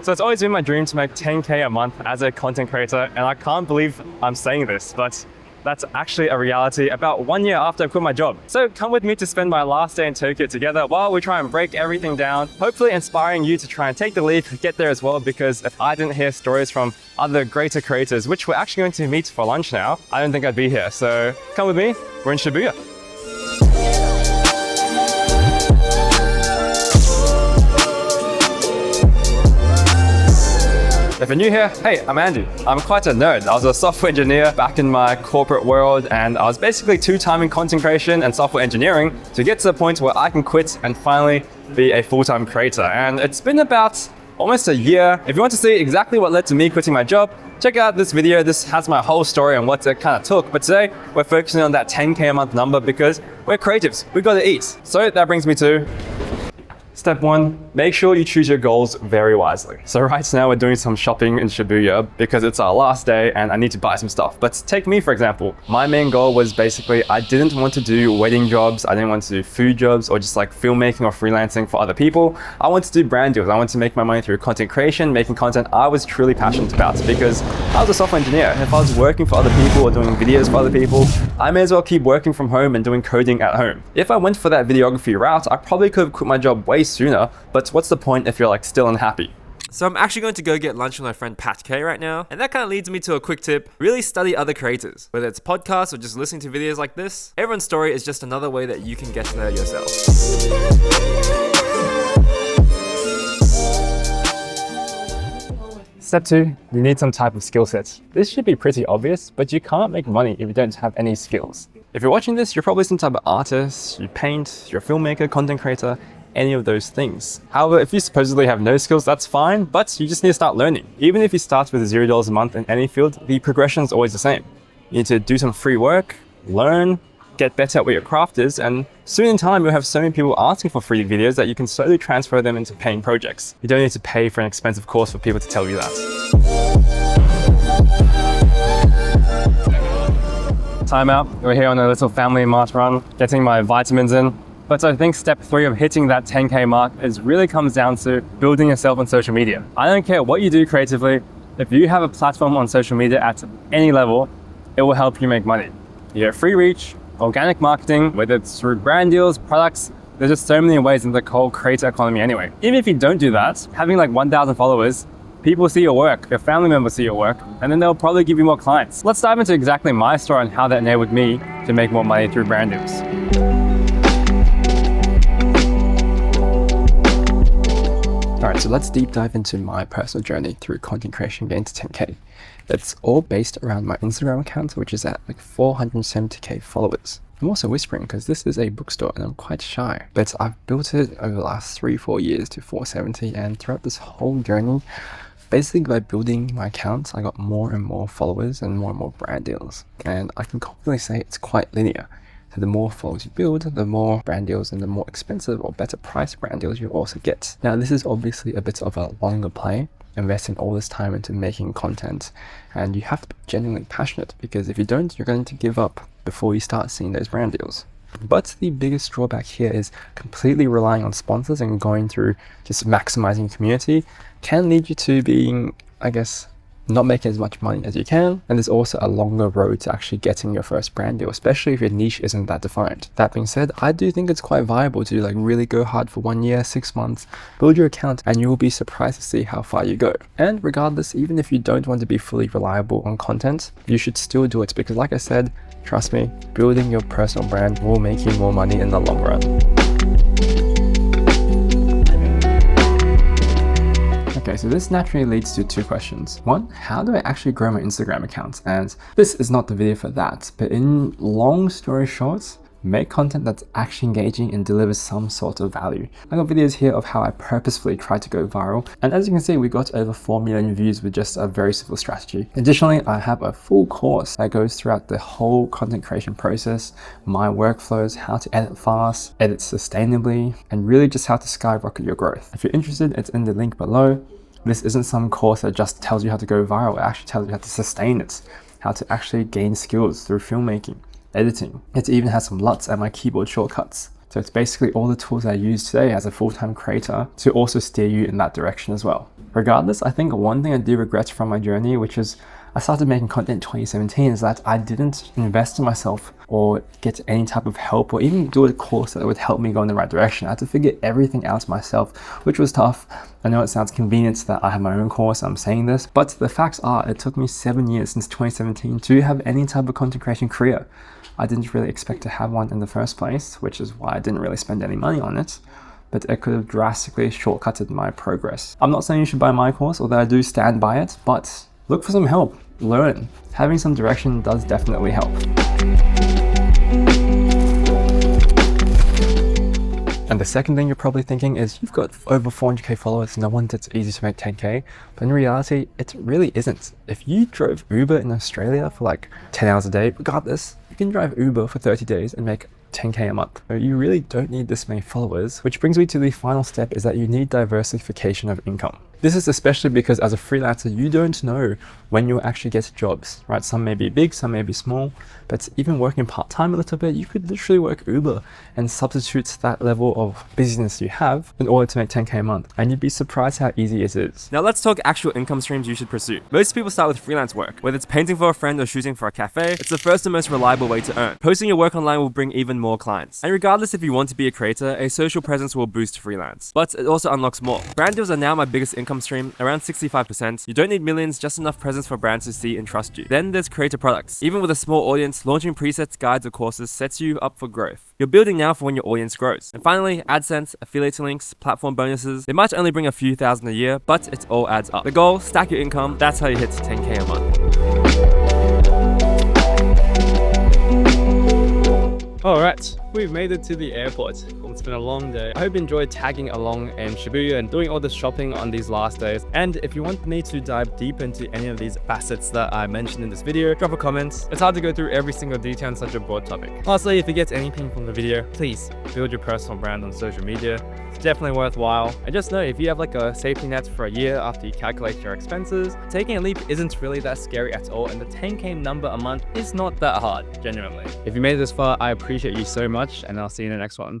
So it's always been my dream to make 10K a month as a content creator, and I can't believe I'm saying this, but that's actually a reality about 1 year after I quit my job. So come with me to spend my last day in Tokyo together while we try and break everything down, hopefully inspiring you to try and take the leap, get there as well, because if I didn't hear stories from other greater creators, which we're actually going to meet for lunch now, I don't think I'd be here. So come with me, we're in Shibuya. If you're new here, hey, I'm Andy. I'm quite a nerd. I was a software engineer back in my corporate world, and I was basically two-timing content creation and software engineering to get to the point where I can quit and finally be a full-time creator. And it's been about almost a year. If you want to see exactly what led to me quitting my job, check out this video. This has my whole story on what it kind of took. But today, we're focusing on that 10K a month number because we're creatives. We got to eat. So that brings me to Step 1, make sure you choose your goals very wisely. So right now we're doing some shopping in Shibuya because it's our last day and I need to buy some stuff. But take me, for example. My main goal was basically I didn't want to do wedding jobs. I didn't want to do food jobs or just like filmmaking or freelancing for other people. I wanted to do brand deals. I wanted to make my money through content creation, making content I was truly passionate about because I was a software engineer. If I was working for other people or doing videos for other people, I may as well keep working from home and doing coding at home. If I went for that videography route, I probably could have quit my job way sooner, but what's the point if you're like still unhappy? So I'm actually going to go get lunch with my friend Pat K right now. And that kind of leads me to a quick tip. Really study other creators. Whether it's podcasts or just listening to videos like this, everyone's story is just another way that you can get there yourself. Step 2, you need some type of skill set. This should be pretty obvious, but you can't make money if you don't have any skills. If you're watching this, you're probably some type of artist, you paint, you're a filmmaker, content creator, any of those things. However, if you supposedly have no skills, that's fine, but you just need to start learning. Even if you start with $0 a month in any field, the progression is always the same. You need to do some free work, learn, get better at what your craft is, and soon in time you'll have so many people asking for free videos that you can slowly transfer them into paying projects. You don't need to pay for an expensive course for people to tell you that. Time out. We're here on a little family mart run, getting my vitamins in. But I think step 3 of hitting that 10K mark really comes down to building yourself on social media. I don't care what you do creatively. If you have a platform on social media at any level, it will help you make money. You get free reach, organic marketing, whether it's through brand deals, products, there's just so many ways in the whole creator economy anyway. Even if you don't do that, having like 1,000 followers, people see your work, your family members see your work, and then they'll probably give you more clients. Let's dive into exactly my story and how that enabled me to make more money through brand deals. Alright, so let's deep dive into my personal journey through content creation getting to 10K. It's all based around my Instagram account, which is at like 470K followers. I'm also whispering because this is a bookstore and I'm quite shy, but I've built it over the last 3-4 years to 470, and throughout this whole journey, basically by building my account, I got more and more followers and more brand deals. And I can confidently say it's quite linear. So the more followers you build, the more brand deals and the more expensive or better priced brand deals you also get. Now, this is obviously a bit of a longer play, investing all this time into making content, and you have to be genuinely passionate, because if you don't, you're going to give up before you start seeing those brand deals. But the biggest drawback here is completely relying on sponsors and going through just maximizing community can lead you to being, I guess, not making as much money as you can, and there's also a longer road to actually getting your first brand deal, especially if your niche isn't that defined. That being said, I do think it's quite viable to like really go hard for 1 year, 6 months, build your account, and you will be surprised to see how far you go. And regardless, even if you don't want to be fully reliable on content, you should still do it, because like I said, trust me, building your personal brand will make you more money in the long run. Okay, so this naturally leads to 2 questions. 1, how do I actually grow my Instagram account? And this is not the video for that, but in long story short, make content that's actually engaging and delivers some sort of value. I got videos here of how I purposefully tried to go viral, and as you can see, we got over 4 million views with just a very simple strategy. Additionally, I have a full course that goes throughout the whole content creation process, my workflows, how to edit fast, edit sustainably, and really just how to skyrocket your growth. If you're interested, it's in the link below. This isn't some course that just tells you how to go viral. It actually tells you how to sustain it, how to actually gain skills through filmmaking, editing. It even has some LUTs and my keyboard shortcuts. So it's basically all the tools I use today as a full-time creator to also steer you in that direction as well. Regardless, I think one thing I do regret from my journey, which is I started making content in 2017, is that I didn't invest in myself or get any type of help or even do a course that would help me go in the right direction. I had to figure everything out myself, which was tough. I know it sounds convenient that I have my own course, I'm saying this, but the facts are it took me 7 years since 2017 to have any type of content creation career. I didn't really expect to have one in the first place, which is why I didn't really spend any money on it. But it could have drastically shortcutted my progress. I'm not saying you should buy my course, although I do stand by it, but look for some help, learn. Having some direction does definitely help. And the second thing you're probably thinking is you've got over 400k followers, no wonder it's easy to make 10k. But in reality, it really isn't. If you drove Uber in Australia for like 10 hours a day, regardless, you can drive Uber for 30 days and make 10k a month. So you really don't need this many followers, which brings me to the final step, is that you need diversification of income. This is especially because as a freelancer, you don't know when you'll actually get jobs, right? Some may be big, some may be small, but even working part-time a little bit, you could literally work Uber and substitute that level of busyness you have in order to make 10k a month. And you'd be surprised how easy it is. Now let's talk actual income streams you should pursue. Most people start with freelance work. Whether it's painting for a friend or shooting for a cafe, it's the first and most reliable way to earn. Posting your work online will bring even more clients. And regardless if you want to be a creator, a social presence will boost freelance. But it also unlocks more. Brand deals are now my biggest income stream, around 65%. You don't need millions, just enough presence for brands to see and trust you. Then there's creator products. Even with a small audience, launching presets, guides, or courses sets you up for growth. You're building now for when your audience grows. And finally, AdSense, affiliate links, platform bonuses. They might only bring a few thousand a year, but it all adds up. The goal, stack your income. That's how you hit 10k a month. Alright, we've made it to the airport. It's been a long day. I hope you enjoyed tagging along in Shibuya and doing all this shopping on these last days. And if you want me to dive deep into any of these facets that I mentioned in this video, drop a comment. It's hard to go through every single detail on such a broad topic. Lastly, if you get anything from the video, please build your personal brand on social media. It's definitely worthwhile. And just know, if you have like a safety net for a year after you calculate your expenses, taking a leap isn't really that scary at all, and the 10k number a month is not that hard, genuinely. If you made it this far, I appreciate you so much, and I'll see you in the next one.